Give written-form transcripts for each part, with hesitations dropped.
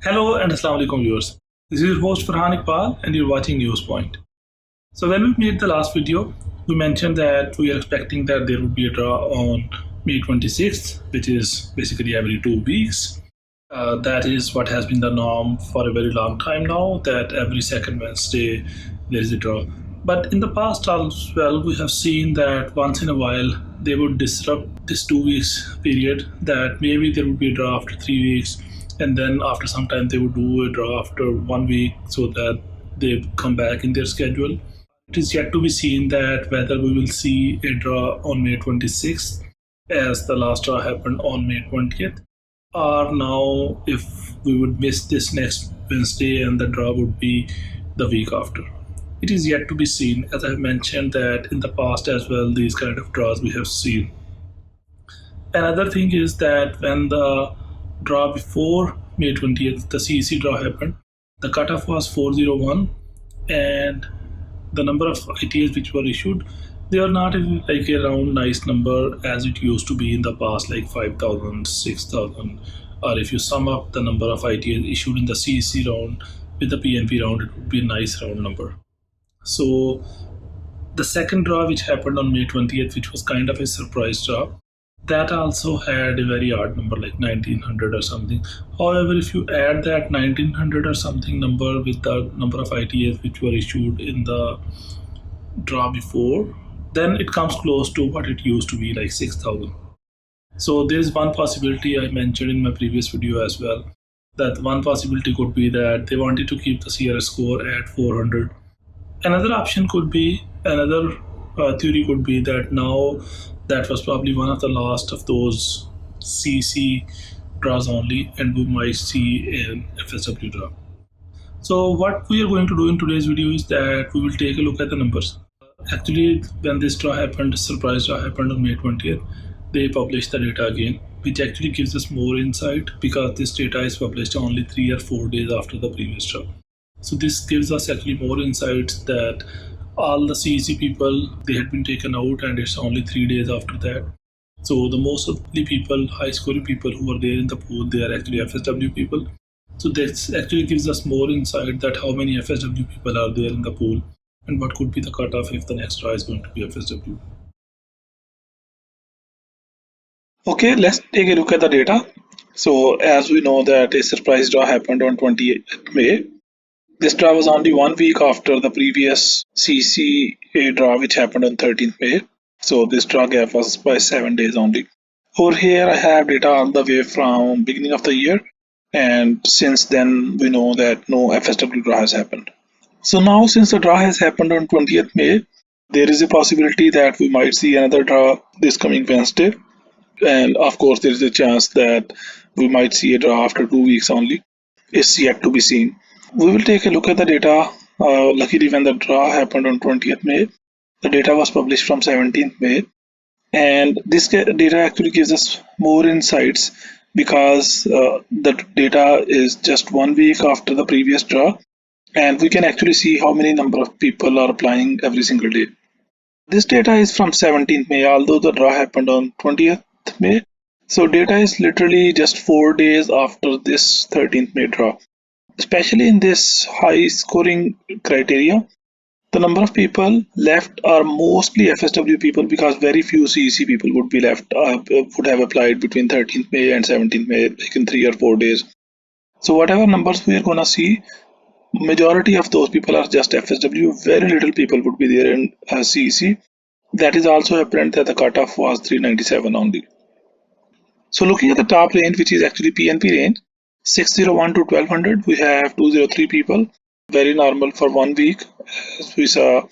Hello and Assalamu alaikum viewers. This is your host Farhan Iqbal and you're watching News Point. So when we made the last video, we mentioned that we are expecting that there would be a draw on May 26th, which is basically every 2 weeks. That is what has been the norm for a very long time now, that every second Wednesday there is a draw. But in the past as well, we have seen that once in a while they would disrupt this 2 weeks period, that maybe there would be a draw after 3 weeks, and then after some time they would do a draw after 1 week so that they come back in their schedule. It is yet to be seen that whether we will see a draw on May 26th, as the last draw happened on May 20th, or now if we would miss this next Wednesday and the draw would be the week after. It is yet to be seen, as I have mentioned that in the past as well, these kind of draws we have seen. Another thing is that when the draw before May 20th, the CEC draw happened, the cutoff was 401, and the number of ITAs which were issued, they are not like a round nice number as it used to be in the past, like 5,000, 6,000, or if you sum up the number of ITAs issued in the CEC round with the PNP round, it would be a nice round number. So the second draw which happened on May 20th, which was kind of a surprise draw, that also had a very odd number like 1900 or something. However, if you add that 1900 or something number with the number of ITAs which were issued in the draw before, then it comes close to what it used to be, like 6,000. So there is one possibility I mentioned in my previous video as well, that one possibility could be that they wanted to keep the CRS score at 400. Another option could be, another theory could be that now that was probably one of the last of those CC draws only, and we might see an FSW draw. So what we are going to do in today's video is that we will take a look at the numbers. Actually, when this draw happened, surprise draw happened on May 20th, they published the data again, which actually gives us more insight because this data is published only 3 or 4 days after the previous draw. So this gives us actually more insights that all the CEC people, they had been taken out and it's only 3 days after that. So the most of the people, high scoring people who are there in the pool, they are actually FSW people. So this actually gives us more insight that how many FSW people are there in the pool and what could be the cutoff if the next draw is going to be FSW. Okay, let's take a look at the data. So as we know that a surprise draw happened on 28th May. This draw was only 1 week after the previous CCA draw, which happened on 13th May. So this draw gap was by 7 days only. Over here, I have data all the way from beginning of the year, and since then we know that no FSW draw has happened. So now, since the draw has happened on 20th May, there is a possibility that we might see another draw this coming Wednesday, and of course, there is a chance that we might see a draw after 2 weeks only. It's yet to be seen. We will take a look at the data. Luckily, when the draw happened on 20th May, the data was published from 17th May. And this data actually gives us more insights because the data is just 1 week after the previous draw. And we can actually see how many number of people are applying every single day. This data is from 17th May, although the draw happened on 20th May. So data is literally just 4 days after this 13th May draw. Especially in this high scoring criteria, the number of people left are mostly FSW people because very few CEC people would be left, would have applied between 13th May and 17th May, like in 3 or 4 days. So whatever numbers we are going to see, majority of those people are just FSW. Very little people would be there in CEC. That is also apparent that the cutoff was 397 only. So looking at the top range, which is actually PNP range, 601 to 1200, we have 203 people. Very normal for 1 week. As we saw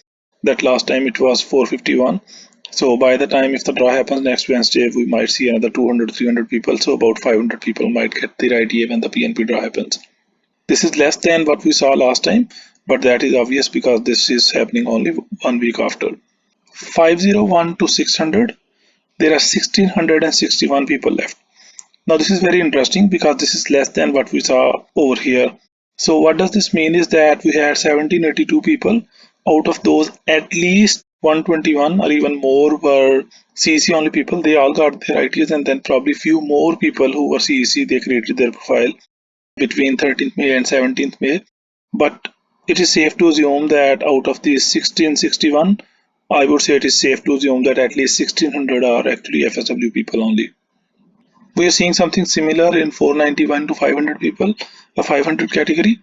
that last time it was 451. So by the time if the draw happens next Wednesday, we might see another 200, 300 people. So about 500 people might get the ITA when the PNP draw happens. This is less than what we saw last time, but that is obvious because this is happening only 1 week after. 501 to 600, there are 1661 people left. Now this is very interesting because this is less than what we saw over here. So what does this mean is that we had 1782 people. Out of those, at least 121 or even more were CEC only people. They all got their ITs, and then probably few more people who were CEC, they created their profile. between 13th May and 17th May. But it is safe to assume that out of these 1661, I would say it is safe to assume that at least 1600 are actually FSW people only. We are seeing something similar in 491 to 500 people, a 500 category.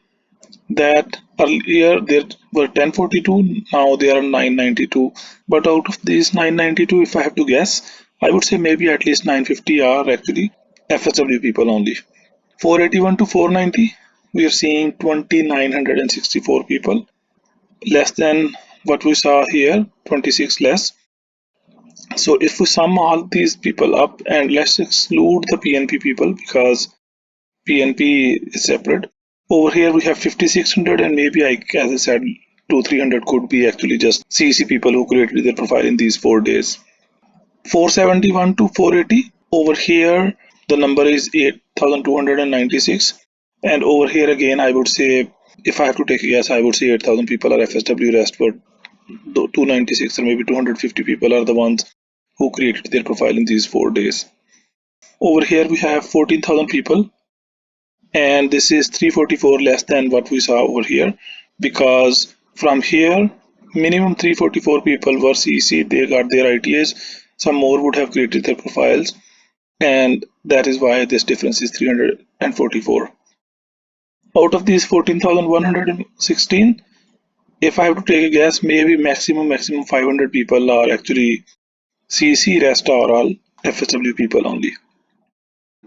That earlier there were 1042, now there are 992. But out of these 992, if I have to guess, I would say maybe at least 950 are actually FSW people only. 481 to 490, we are seeing 2964 people, less than what we saw here, 26 less. So if we sum all these people up, and let's exclude the PNP people because PNP is separate. Over here we have 5600, and maybe as I said, 200-300 could be actually just CEC people who created their profile in these 4 days. 471 to 480, over here the number is 8296, and over here again I would say, if I have to take a guess, I would say 8000 people are FSW, rest but 296 or maybe 250 people are the ones who created their profile in these 4 days. Over here we have 14,000 people, and this is 344 less than what we saw over here, because from here minimum 344 people were CEC, they got their ITAs, some more would have created their profiles, and that is why this difference is 344. Out of these 14,116, if I have to take a guess, maybe maximum 500 people are actually CEC, rest are all FSW people only.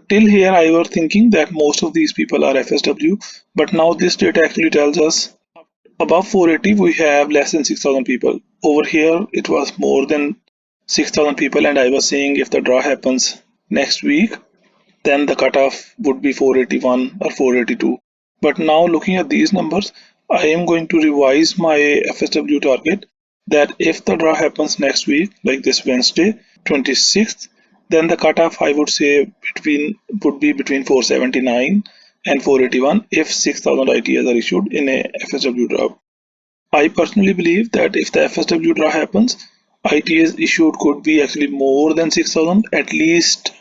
Till here I was thinking that most of these people are FSW, but now this data actually tells us above 480 we have less than 6,000 people. Over here it was more than 6,000 people, and I was saying if the draw happens next week, then the cutoff would be 481 or 482. But now looking at these numbers, I am going to revise my FSW target, that if the draw happens next week, like this Wednesday, 26th, then the cutoff I would say would be between 479 and 481 if 6,000 ITAs are issued in a FSW draw. I personally believe that if the FSW draw happens, ITAs issued could be actually more than 6,000, at least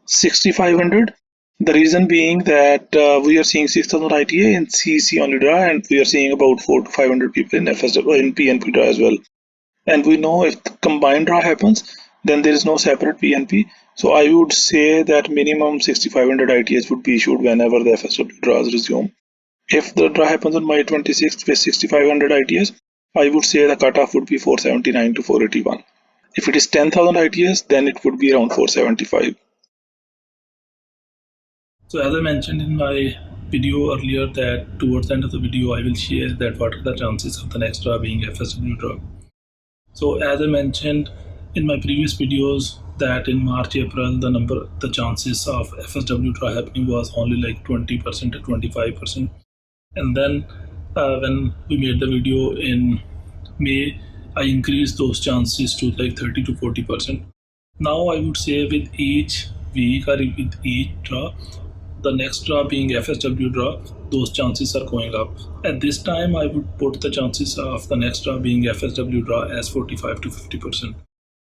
6,500. The reason being that we are seeing 6,000 ITA in CEC only draw, and we are seeing about 400 to 500 people in FSW in PNP draw as well. And we know if the combined draw happens, then there is no separate PNP. So I would say that minimum 6,500 ITAs would be issued whenever the FSW draws resume. If the draw happens on May 26th with 6,500 ITAs, I would say the cutoff would be 479 to 481. If it is 10,000 ITAs, then it would be around 475. So as I mentioned in my video earlier, that towards the end of the video I will share that what are the chances of the next draw being FSW draw. So as I mentioned in my previous videos, that in March, April, the chances of FSW draw happening was only like 20% to 25%. And then when we made the video in May, I increased those chances to like 30 to 40%. Now I would say with each week or with each draw, the next draw being FSW draw, those chances are going up. At this time, I would put the chances of the next draw being FSW draw as 45 to 50%.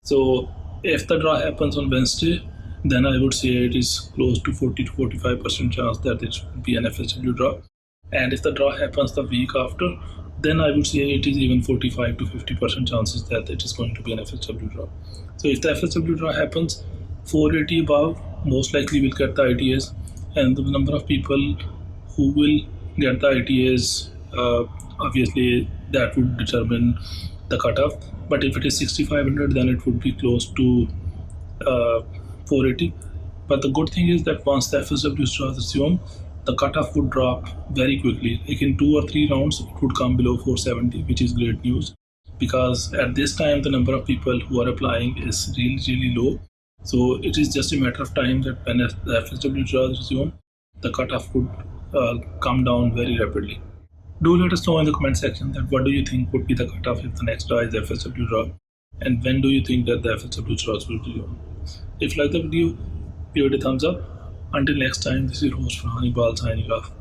So if the draw happens on Wednesday, then I would say it is close to 40 to 45% chance that it will be an FSW draw. And if the draw happens the week after, then I would say it is even 45 to 50% chances that it is going to be an FSW draw. So if the FSW draw happens, 480 above most likely will get the ITAs, and the number of people who will get the ITAs, obviously that would determine the cutoff. But if it is 6,500, then it would be close to 480. But the good thing is that once the FSW draws resume, the cutoff would drop very quickly. Like in 2 or 3 rounds, it would come below 470, which is great news, because at this time the number of people who are applying is really low. So it is just a matter of time that when the FSW draws resume, the cutoff would come down very rapidly. Do let us know in the comment section that what do you think would be the cutoff if the next draw is FSW draw, and when do you think that the FSW draws will resume. If you like the video, give it a thumbs up. Until next time, this is your host Farhan Iqbal signing off.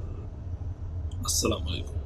Assalamu alaikum.